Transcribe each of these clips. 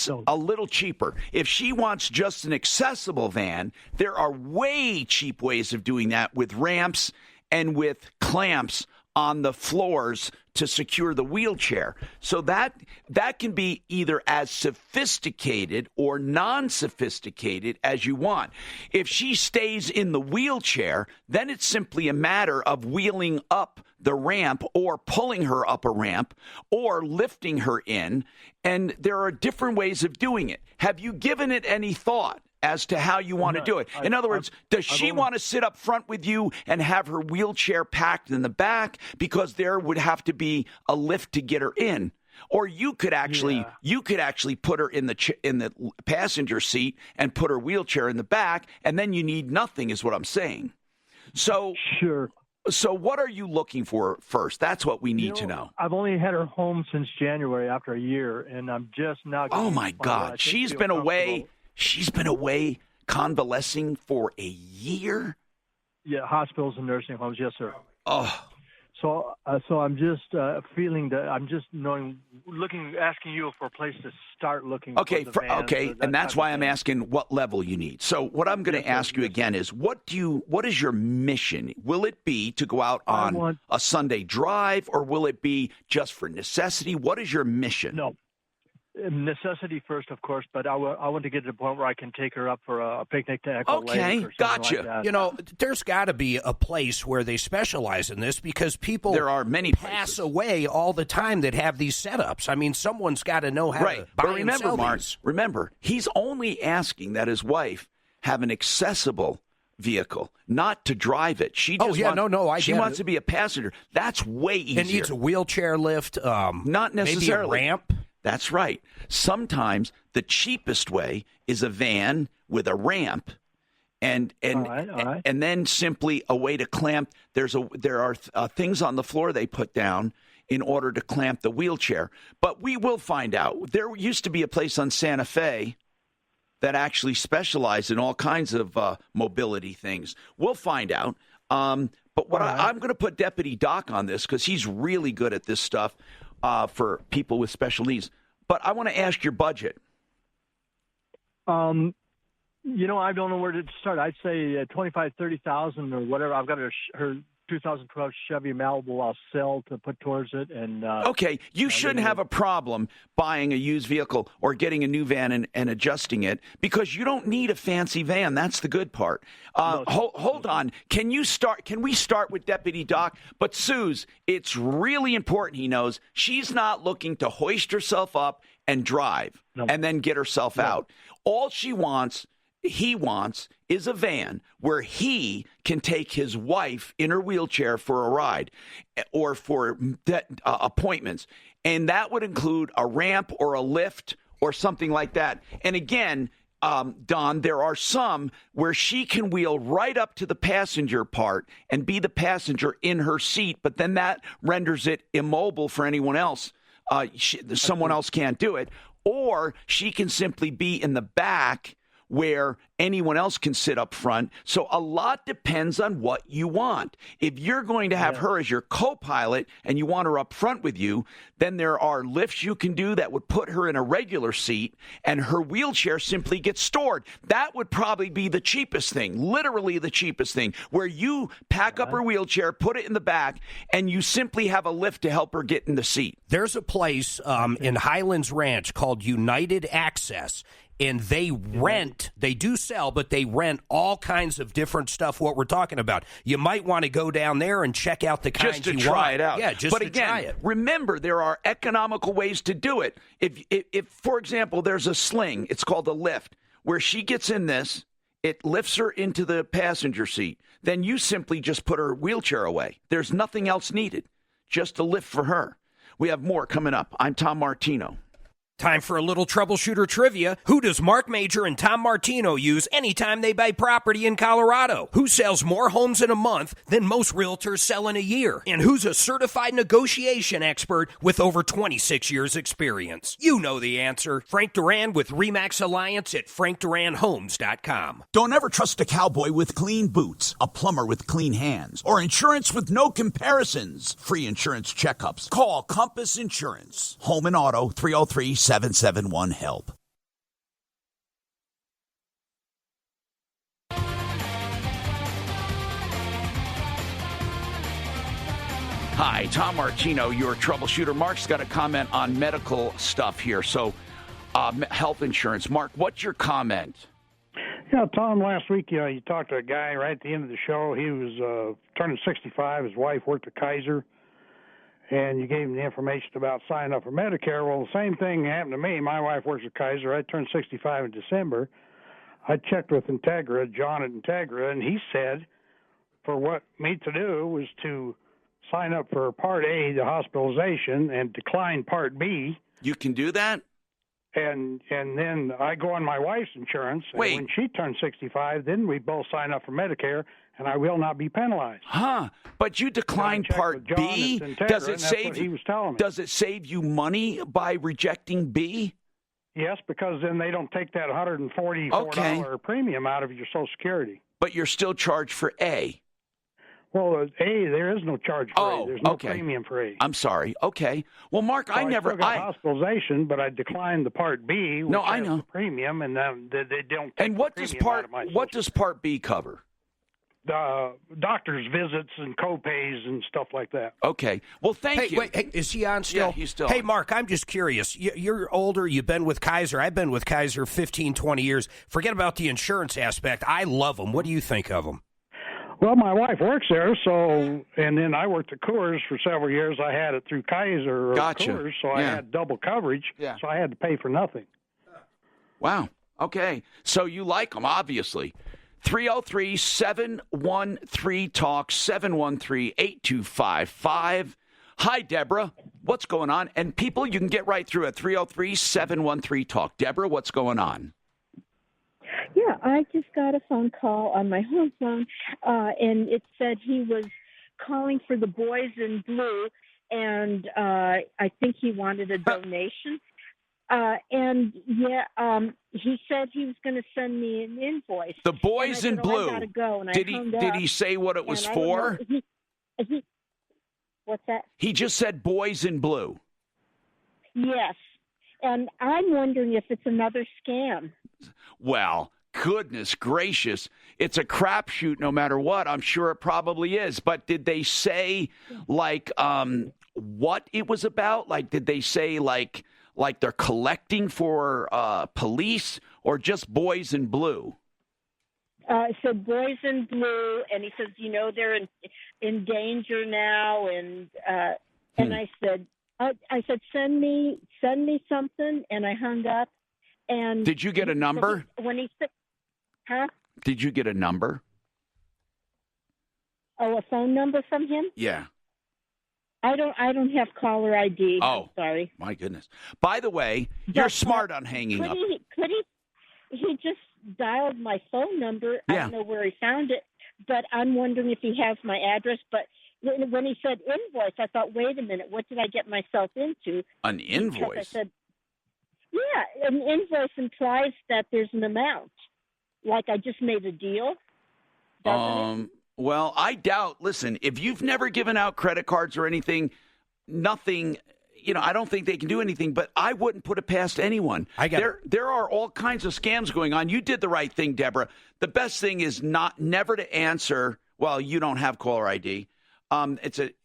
that's a little cheaper. If she wants just an accessible van, there are way cheap ways of doing that with ramps and with clamps on the floors to secure the wheelchair. So that can be either as sophisticated or non-sophisticated as you want. If she stays in the wheelchair, then it's simply a matter of wheeling up the ramp or pulling her up a ramp or lifting her in. And there are different ways of doing it. Have you given it any thought as to how you want to do it? In other words, does she want to sit up front with you and have her wheelchair packed in the back because there would have to be a lift to get her in? Or you could actually put her in the passenger seat and put her wheelchair in the back, and then you need nothing, is what I'm saying. So sure. So what are you looking for first? That's what we need to know. I've only had her home since January after a year, and I'm just now. Oh my God, she's been away. She's been away convalescing for a year? Yeah, hospitals and nursing homes, yes, sir. Oh. So I'm just feeling that I'm just asking you for a place to start looking. Okay, for the vans, and that's why I'm asking what level you need. So what I'm going to ask you again is, what is your mission? Will it be to go out on a Sunday drive, or will it be just for necessity? What is your mission? No. Necessity first, of course, but I want to get to the point where I can take her up for a picnic to Echo Lake or something gotcha. like that. You know, there's got to be a place where they specialize in this, because people pass away all the time that have these setups. I mean, someone's got to know how to buy and sell these. Remember, he's only asking that his wife have an accessible vehicle, not to drive it. She just she wants to be a passenger. That's way easier. It needs a wheelchair lift, not necessarily maybe a ramp. That's right. Sometimes the cheapest way is a van with a ramp, and then simply a way to clamp. There are things on the floor they put down in order to clamp the wheelchair. But we will find out. There used to be a place on Santa Fe that actually specialized in all kinds of mobility things. We'll find out. But what I'm going to put Deputy Doc on this, because he's really good at this stuff. For people with special needs. But I want to ask your budget. I don't know where to start. I'd say $25,000-$30,000 or whatever. I've got her 2012 Chevy Malibu I'll sell to put towards it. And okay, you shouldn't have a problem buying a used vehicle or getting a new van and adjusting it, because you don't need a fancy van. That's the good part. Hold on. Can we start with Deputy Doc? But Suze, it's really important he knows she's not looking to hoist herself up and drive and then get herself out. All he wants is a van where he can take his wife in her wheelchair for a ride or for appointments. And that would include a ramp or a lift or something like that. And again, Don, there are some where she can wheel right up to the passenger part and be the passenger in her seat, but then that renders it immobile for anyone else. Someone else can't do it. Or she can simply be in the back where anyone else can sit up front. So a lot depends on what you want. If you're going to have her as your co-pilot and you want her up front with you, then there are lifts you can do that would put her in a regular seat and her wheelchair simply gets stored. That would probably be the cheapest thing, literally the cheapest thing, where you pack up her wheelchair, put it in the back, and you simply have a lift to help her get in the seat. There's a place in Highlands Ranch called United Access. And they do sell, but they rent all kinds of different stuff, what we're talking about. You might want to go down there and check out the kinds you want. Just to try it out. Yeah, just to try it. Remember, there are economical ways to do it. If, for example, there's a sling, it's called a lift, where she gets in this, it lifts her into the passenger seat. Then you simply just put her wheelchair away. There's nothing else needed, just a lift for her. We have more coming up. I'm Tom Martino. Time for a little troubleshooter trivia. Who does Mark Major and Tom Martino use anytime they buy property in Colorado? Who sells more homes in a month than most realtors sell in a year? And who's a certified negotiation expert with over 26 years experience? You know the answer. Frank Duran with RE/MAX Alliance at frankduranhomes.com. Don't ever trust a cowboy with clean boots, a plumber with clean hands, or insurance with no comparisons. Free insurance checkups. Call Compass Insurance. Home and Auto, 303-771-HELP. Hi, Tom Martino, your troubleshooter. Mark's got a comment on medical stuff here. So, health insurance. Mark, what's your comment? Yeah, Tom, last week you talked to a guy right at the end of the show. He was turning 65. His wife worked at Kaiser, and you gave him the information about signing up for Medicare. Well, the same thing happened to me. My wife works at Kaiser. I turned 65 in December. I checked with Integra, John at Integra, and he said for what me to do was to sign up for Part A, the hospitalization, and decline Part B. You can do that? And then I go on my wife's insurance. And Wait. when she turns 65, then we both sign up for Medicare, and I will not be penalized. Huh? But you declined Part B. Does it save he was telling me. Does it save you money by rejecting B? Yes, because then they don't take that $144 premium out of your Social Security. But you're still charged for A. Well, A, there is no charge for A. There's no premium for A. I'm sorry. Okay. Well, Mark, So I still got hospitalization, but I declined the Part B, which has the premium, and they don't take And what the does premium out of my what does Part B cover? Doctor's visits and co-pays and stuff like that. Okay. Well, thank you. Wait, hey, is he on still? Yeah, he's still Hey, on. Mark, I'm just curious. You're older. You've been with Kaiser. I've been with Kaiser 15, 20 years. Forget about the insurance aspect. I love them. What do you think of them? Well, my wife works there, and then I worked at Coors for several years. I had it through Kaiser or Coors, so I had double coverage, so I had to pay for nothing. Wow. Okay. So you like them, obviously. 303-713-TALK, 713-8255. Hi, Deborah. What's going on? And people, you can get right through at 303-713-TALK. Deborah, what's going on? Yeah, I just got a phone call on my home phone, and it said he was calling for the Boys in Blue, and I think he wanted a donation. He said he was going to send me an invoice. The Boys in Blue. I gotta go, and did he say what it was for? What's that? He just said Boys in Blue. Yes, and I'm wondering if it's another scam. Well, goodness gracious. It's a crapshoot no matter what. I'm sure it probably is. But did they say, what it was about? Like, did they say, like they're collecting for police or just Boys in Blue? So Boys in Blue, and he says, they're in danger now. And I said, send me something. And I hung up. And did you get a number? When he said, huh? Did you get a number? Oh, a phone number from him? Yeah. I don't have caller ID. Oh, I'm sorry. My goodness. By the way, you're smart on hanging up. He just dialed my phone number. Yeah. I don't know where he found it, but I'm wondering if he has my address. But when he said invoice, I thought, wait a minute, what did I get myself into? An invoice? I said, yeah, an invoice implies that there's an amount. Like I just made a deal. Doesn't it? Well, I doubt. Listen, if you've never given out credit cards or anything, nothing. I don't think they can do anything. But I wouldn't put it past anyone. There are all kinds of scams going on. You did the right thing, Deborah. The best thing is never to answer. Well, you don't have caller ID.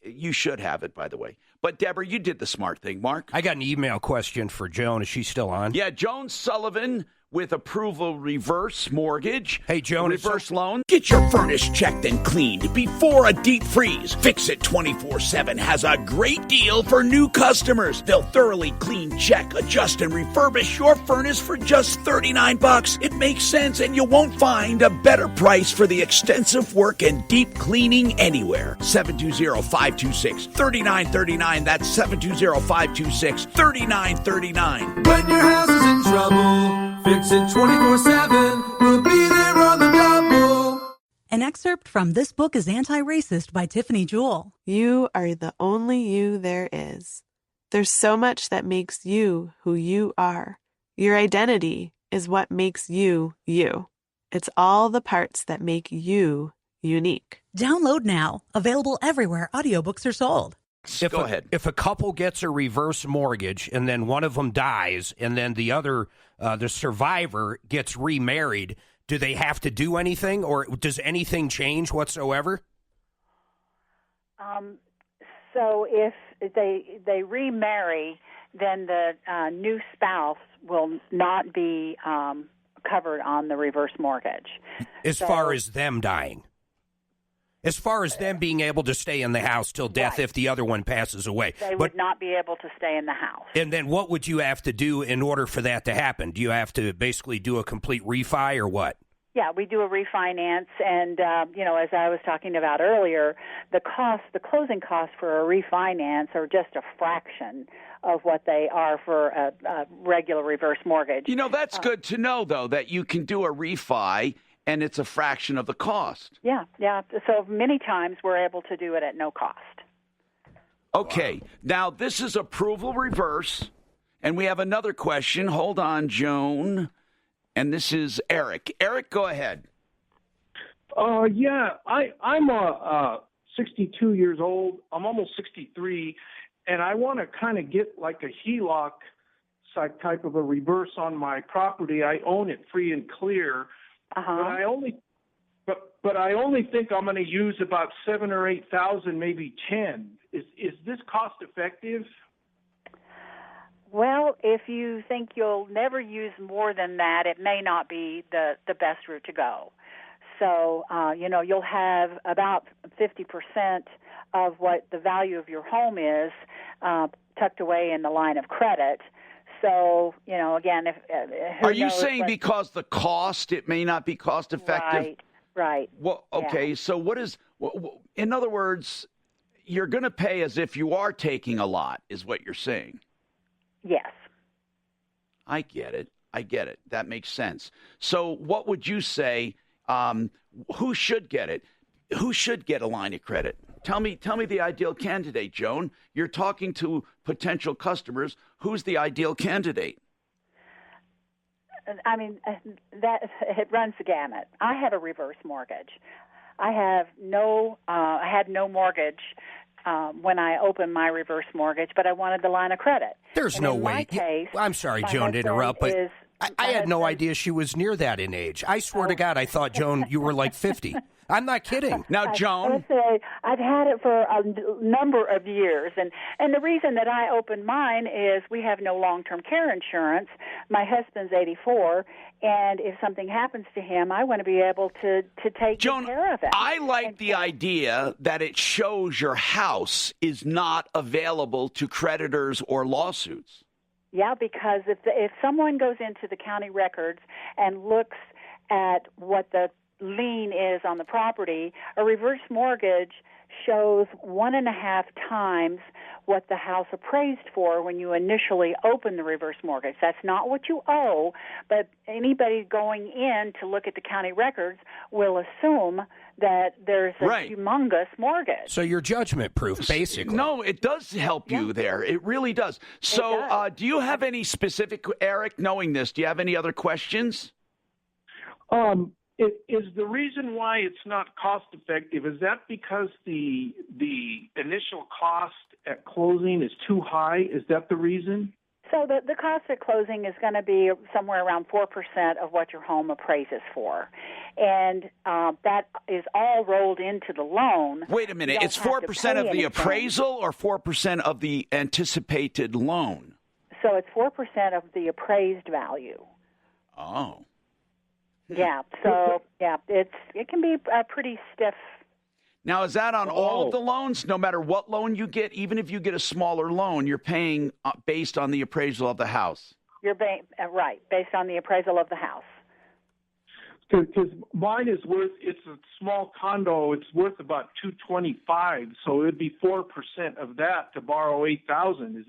You should have it, by the way. But, Deborah, you did the smart thing. Mark? I got an email question for Joan. Is she still on? Yeah, Joan Sullivan with Approval Reverse Mortgage. Hey, Joan. Reverse loan. Get your furnace checked and cleaned before a deep freeze. Fix It 24/7 has a great deal for new customers. They'll thoroughly clean, check, adjust, and refurbish your furnace for just $39. It makes sense, and you won't find a better price for the extensive work and deep cleaning anywhere. 720-526-3939. That's 720-526-3939. When your house is in trouble, Fix It 24/7. We'll be there on the double. An excerpt from This Book is Anti-Racist by Tiffany Jewell. You are the only you there is. There's so much that makes you who you are. Your identity is what makes you, you. It's all the parts that make you unique. Download now. Available everywhere audiobooks are sold. Go ahead. If a couple gets a reverse mortgage and then one of them dies and then the other, the survivor, gets remarried, do they have to do anything or does anything change whatsoever? So if they remarry, then the new spouse will not be covered on the reverse mortgage. As far as them dying. As far as them being able to stay in the house till death if the other one passes away. They would not be able to stay in the house. And then what would you have to do in order for that to happen? Do you have to basically do a complete refi or what? Yeah, we do a refinance, and as I was talking about earlier, the closing costs for a refinance are just a fraction of what they are for a regular reverse mortgage. That's good to know, though, that you can do a refi and it's a fraction of the cost. Yeah. So many times we're able to do it at no cost. Okay. Now, this is approval reverse, and we have another question. Hold on, Joan. And this is Eric. Eric, go ahead. Yeah, I'm 62 years old. I'm almost 63, and I want to kind of get like a HELOC type of a reverse on my property. I own it free and clear, but I only think I'm going to use about 7,000 or 8,000, maybe 10. Is this cost effective? Well, if you think you'll never use more than that, it may not be the best route to go. So, you'll have about 50% of what the value of your home is tucked away in the line of credit. So, again, are you saying because the cost, it may not be cost effective? Right. Well, okay. Yeah. So what is, in other words, you're going to pay as if you are taking a lot, is what you're saying. Yes. I get it. That makes sense. So what would you say, who should get it? Who should get a line of credit? Tell me the ideal candidate, Joan. You're talking to potential customers. Who's the ideal candidate? I mean, it runs the gamut. I have a reverse mortgage. I had no mortgage when I opened my reverse mortgage, but I wanted the line of credit. There's no way. I'm sorry, Joan, to interrupt, but I had no idea she was near that in age. I swear to God, I thought, Joan, you were like 50. I'm not kidding. Now, Joan, I've had it for a number of years, and the reason that I opened mine is we have no long-term care insurance. My husband's 84, and if something happens to him, I want to be able to take care of it. I like the idea that it shows your house is not available to creditors or lawsuits. Yeah, because if someone goes into the county records and looks at what the lien is on the property, a reverse mortgage shows 1.5 times what the house appraised for when you initially open the reverse mortgage. That's not what you owe, but anybody going in to look at the county records will assume that there's a humongous mortgage. So you're judgment proof, basically. No, it does help you there. It really does. So do you have any specific, Eric, knowing this, do you have any other questions? Is the reason why it's not cost effective, is that because the initial cost at closing is too high? Is that the reason? So the cost at closing is going to be somewhere around 4% of what your home appraises for. And that is all rolled into the loan. Wait a minute. It's 4% of the appraisal or 4% of the anticipated loan? So it's 4% of the appraised value. Oh. Yeah, so it can be pretty stiff. Now, is that on all of the loans? No matter what loan you get, even if you get a smaller loan, you're paying based on the appraisal of the house? You're right, based on the appraisal of the house. Because mine is worth, it's a small condo, it's worth about $225, so it'd be 4% of that to borrow $8,000. Is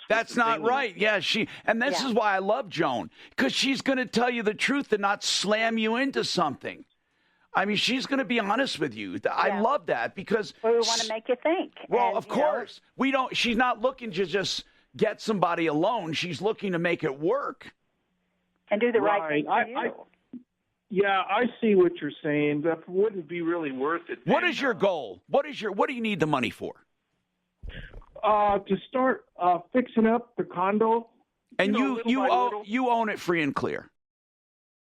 that's not right? Yeah, and this is why I love Joan, because she's going to tell you the truth and not slam you into something. I mean, she's going to be honest with you. I love that because we want to make you think. Well, of course, we don't. She's not looking to just get somebody a loan. She's looking to make it work and do the right thing for you. Yeah, I see what you're saying. That wouldn't be really worth it. What is your goal? What do you need the money for? To start fixing up the condo. And you own it free and clear.